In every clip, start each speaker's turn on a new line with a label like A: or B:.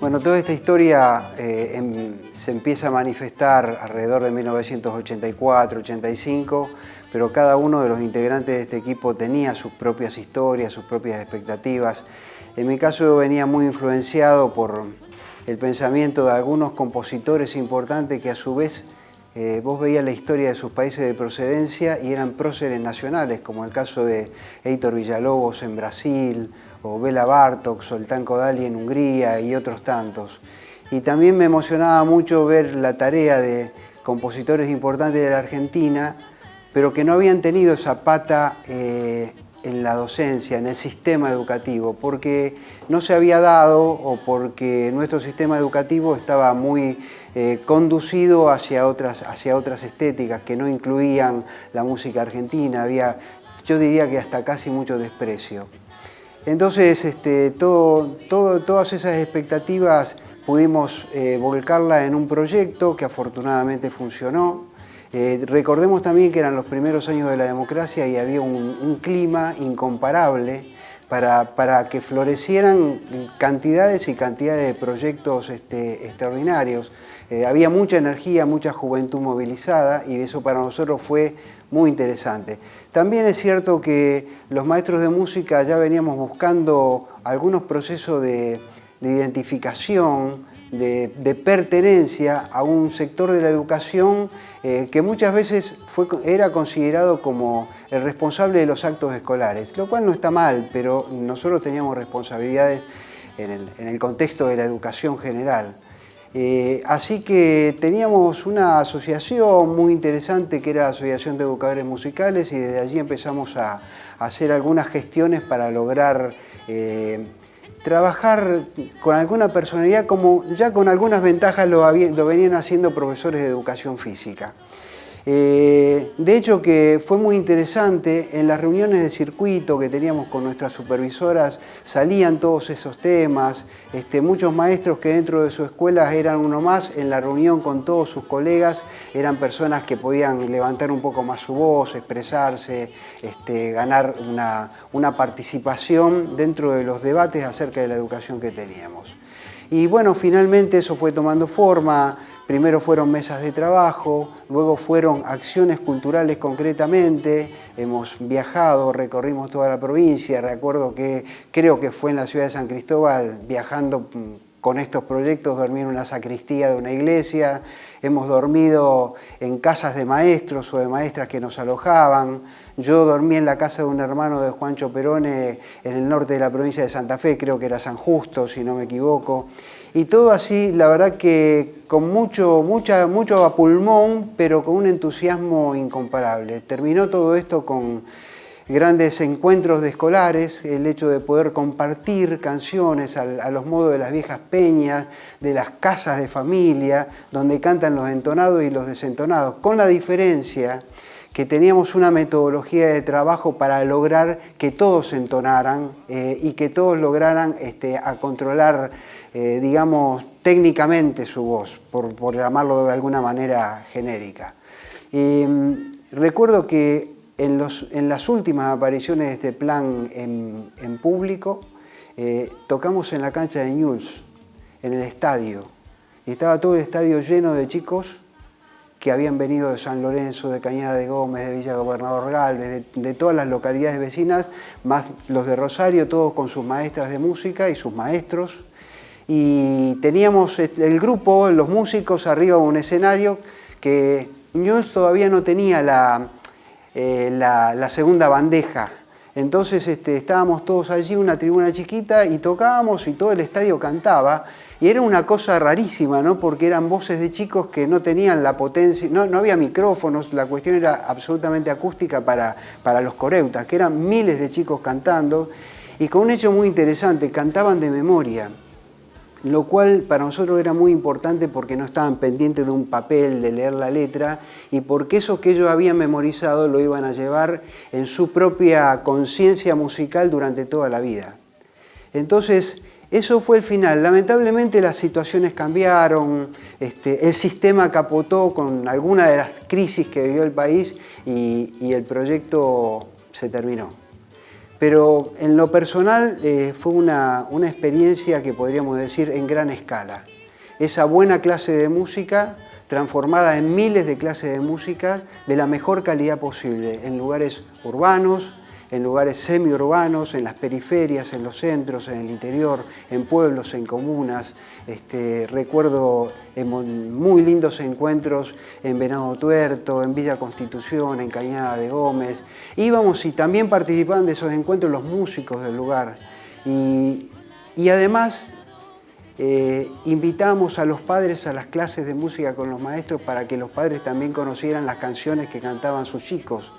A: Bueno, toda esta historia se empieza a manifestar alrededor de 1984-85, pero cada uno de los integrantes de este equipo tenía sus propias historias, sus propias expectativas. En mi caso yo venía muy influenciado por el pensamiento de algunos compositores importantes que a su vez vos veías la historia de sus países de procedencia y eran próceres nacionales, como el caso de Heitor Villa-Lobos en Brasil, o Béla Bartók, Zoltán Kodály en Hungría y otros tantos. Y también me emocionaba mucho ver la tarea de compositores importantes de la Argentina, pero que no habían tenido esa pata en la docencia, en el sistema educativo, porque no se había dado o porque nuestro sistema educativo estaba muy conducido hacia otras estéticas que no incluían la música argentina. Había, yo diría que hasta casi mucho desprecio. Entonces, todas esas expectativas pudimos volcarla en un proyecto que afortunadamente funcionó. Recordemos también que eran los primeros años de la democracia y había un clima incomparable para que florecieran cantidades y cantidades de proyectos extraordinarios. Había mucha energía, mucha juventud movilizada y eso para nosotros fue muy interesante. También es cierto que los maestros de música ya veníamos buscando algunos procesos de identificación, de pertenencia a un sector de la educación que muchas veces era considerado como el responsable de los actos escolares, lo cual no está mal, pero nosotros teníamos responsabilidades en el contexto de la educación general. Así que teníamos una asociación muy interesante que era la Asociación de Educadores Musicales y desde allí empezamos a hacer algunas gestiones para lograr trabajar con alguna personalidad, como ya con algunas ventajas lo venían haciendo profesores de educación física. De hecho que fue muy interesante, en las reuniones de circuito que teníamos con nuestras supervisoras salían todos esos temas, muchos maestros que dentro de sus escuelas eran uno más, en la reunión con todos sus colegas eran personas que podían levantar un poco más su voz, expresarse, ganar una participación dentro de los debates acerca de la educación que teníamos. Y bueno, finalmente eso fue tomando forma. Primero fueron mesas de trabajo, luego fueron acciones culturales concretamente, hemos viajado, recorrimos toda la provincia, recuerdo que creo que fue en la ciudad de San Cristóbal, viajando con estos proyectos, dormí en una sacristía de una iglesia, hemos dormido en casas de maestros o de maestras que nos alojaban. Yo dormí en la casa de un hermano de Juancho Perone en el norte de la provincia de Santa Fe, creo que era San Justo, si no me equivoco. Y todo así, la verdad que con mucho a pulmón, pero con un entusiasmo incomparable. Terminó todo esto con grandes encuentros de escolares, el hecho de poder compartir canciones a los modos de las viejas peñas, de las casas de familia, donde cantan los entonados y los desentonados, con la diferencia que teníamos una metodología de trabajo para lograr que todos entonaran y que todos lograran a controlar, digamos, técnicamente su voz, por llamarlo de alguna manera genérica. Recuerdo que en las últimas apariciones de este plan en público, tocamos en la cancha de Newell's, en el estadio, y estaba todo el estadio lleno de chicos que habían venido de San Lorenzo, de Cañada de Gómez, de Villa Gobernador Galvez, de todas las localidades vecinas, más los de Rosario, todos con sus maestras de música y sus maestros. Y teníamos el grupo, los músicos, arriba de un escenario que Newell's todavía no tenía la segunda bandeja. Entonces estábamos todos allí, una tribuna chiquita, y tocábamos y todo el estadio cantaba. Y era una cosa rarísima, ¿no? Porque eran voces de chicos que no tenían la potencia, no había micrófonos, la cuestión era absolutamente acústica para los coreutas, que eran miles de chicos cantando, y con un hecho muy interesante, cantaban de memoria, lo cual para nosotros era muy importante porque no estaban pendientes de un papel, de leer la letra, y porque eso que ellos habían memorizado lo iban a llevar en su propia conciencia musical durante toda la vida. Entonces, eso fue el final. Lamentablemente las situaciones cambiaron, el sistema capotó con alguna de las crisis que vivió el país y el proyecto se terminó. pero en lo personal fue una experiencia que podríamos decir en gran escala. Esa buena clase de música transformada en miles de clases de música de la mejor calidad posible, en lugares urbanos, en lugares semiurbanos, en las periferias, en los centros, en el interior, en pueblos, en comunas. Recuerdo muy lindos encuentros en Venado Tuerto, en Villa Constitución, en Cañada de Gómez. Íbamos y también participaban de esos encuentros los músicos del lugar. Y además invitamos a los padres a las clases de música con los maestros para que los padres también conocieran las canciones que cantaban sus chicos.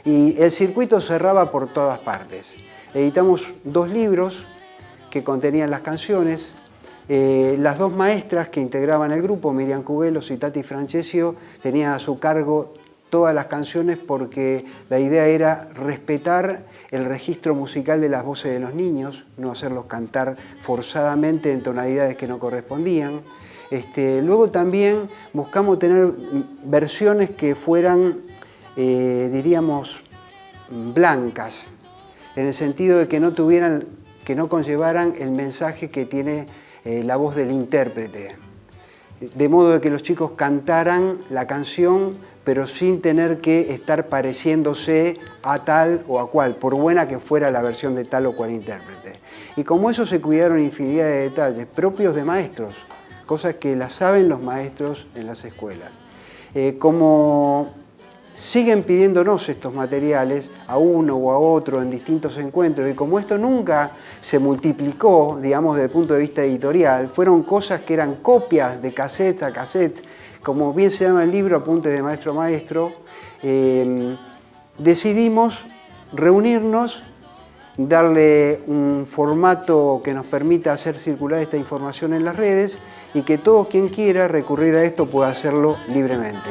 A: Y el circuito cerraba por todas partes. Editamos 2 libros que contenían las canciones. Las 2 maestras que integraban el grupo, Miriam Cubelos y Tati Francesio, tenían a su cargo todas las canciones porque la idea era respetar el registro musical de las voces de los niños, no hacerlos cantar forzadamente en tonalidades que no correspondían. Luego también buscamos tener versiones que fueran, diríamos, blancas, en el sentido de que no conllevaran el mensaje que tiene la voz del intérprete. De modo de que los chicos cantaran la canción, pero sin tener que estar pareciéndose a tal o a cual, por buena que fuera la versión de tal o cual intérprete. Y como eso se cuidaron infinidad de detalles propios de maestros, cosas que las saben los maestros en las escuelas. Como siguen pidiéndonos estos materiales a uno o a otro en distintos encuentros, y como esto nunca se multiplicó, digamos, desde el punto de vista editorial, fueron cosas que eran copias de cassette a cassette, como bien se llama el libro, Apuntes de Maestro a Maestro. Decidimos reunirnos, darle un formato que nos permita hacer circular esta información en las redes y que todo quien quiera recurrir a esto pueda hacerlo libremente.